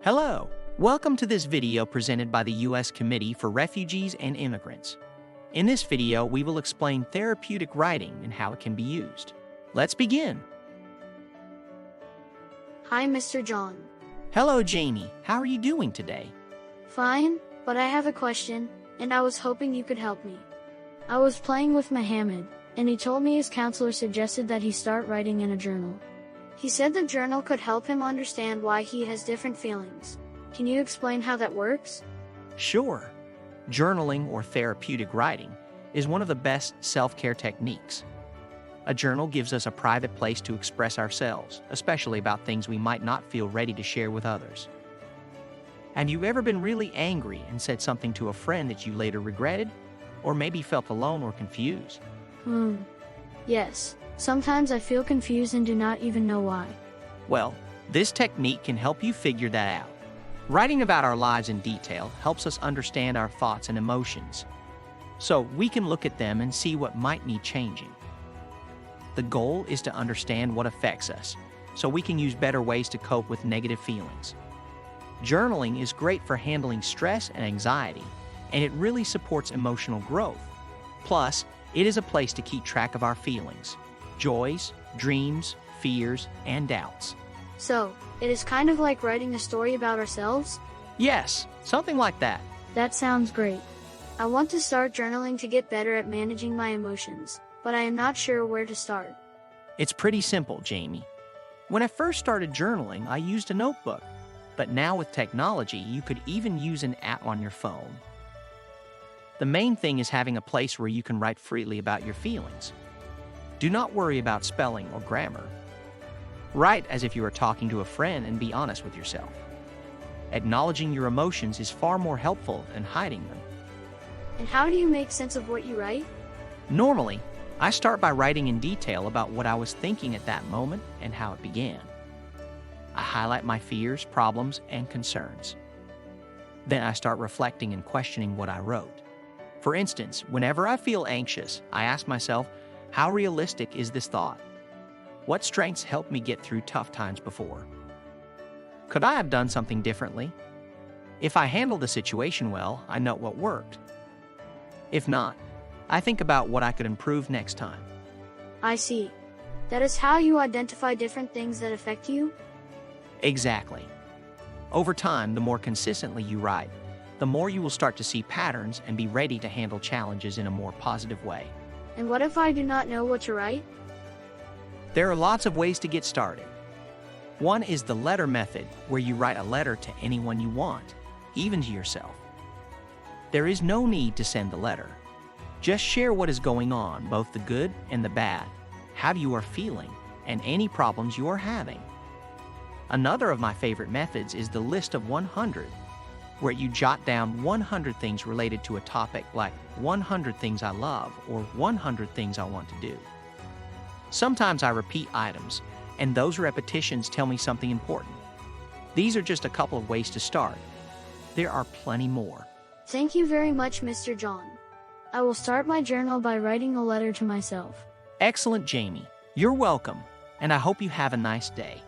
Hello! Welcome to this video presented by the U.S. Committee for Refugees and Immigrants. In this video, we will explain therapeutic writing and how it can be used. Let's begin. Hi, Mr. John. Hello, Jamie. How are you doing today? Fine, but I have a question, and I was hoping you could help me. I was playing with Mohammed, and he told me his counselor suggested that he start writing in a journal. He said the journal could help him understand why he has different feelings. Can you explain how that works? Sure. Journaling or therapeutic writing is one of the best self-care techniques. A journal gives us a private place to express ourselves, especially about things we might not feel ready to share with others. Have you ever been really angry and said something to a friend that you later regretted? Or maybe felt alone or confused? Yes. Sometimes I feel confused and do not even know why. Well, this technique can help you figure that out. Writing about our lives in detail helps us understand our thoughts and emotions, so we can look at them and see what might need changing. The goal is to understand what affects us, so we can use better ways to cope with negative feelings. Journaling is great for handling stress and anxiety, and it really supports emotional growth. Plus, it is a place to keep track of our feelings, joys, dreams, fears, and doubts. So, it is kind of like writing a story about ourselves? Yes, something like that. That sounds great. I want to start journaling to get better at managing my emotions, but I am not sure where to start. It's pretty simple, Jamie. When I first started journaling, I used a notebook, but now with technology, you could even use an app on your phone. The main thing is having a place where you can write freely about your feelings. Do not worry about spelling or grammar. Write as if you are talking to a friend and be honest with yourself. Acknowledging your emotions is far more helpful than hiding them. And how do you make sense of what you write? Normally, I start by writing in detail about what I was thinking at that moment and how it began. I highlight my fears, problems, and concerns. Then I start reflecting and questioning what I wrote. For instance, whenever I feel anxious, I ask myself, how realistic is this thought? What strengths helped me get through tough times before? Could I have done something differently? If I handled the situation well, I know what worked. If not, I think about what I could improve next time. I see. That is how you identify different things that affect you? Exactly. Over time, the more consistently you write, the more you will start to see patterns and be ready to handle challenges in a more positive way. And what if I do not know what to write? There are lots of ways to get started. One is the letter method, where you write a letter to anyone you want, even to yourself. There is no need to send the letter. Just share what is going on, both the good and the bad, how you are feeling, and any problems you are having. Another of my favorite methods is the list of 100, where you jot down 100 things related to a topic like 100 things I love or 100 things I want to do. Sometimes I repeat items, and those repetitions tell me something important. These are just a couple of ways to start. There are plenty more. Thank you very much, Mr. John. I will start my journal by writing a letter to myself. Excellent, Jamie. You're welcome, and I hope you have a nice day.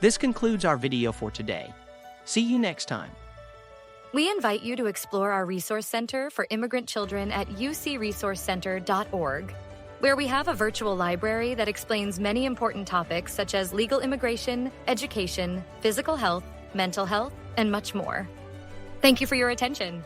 This concludes our video for today. See you next time. We invite you to explore our Resource Center for Immigrant Children at ucresourcecenter.org, where we have a virtual library that explains many important topics such as legal immigration, education, physical health, mental health, and much more. Thank you for your attention.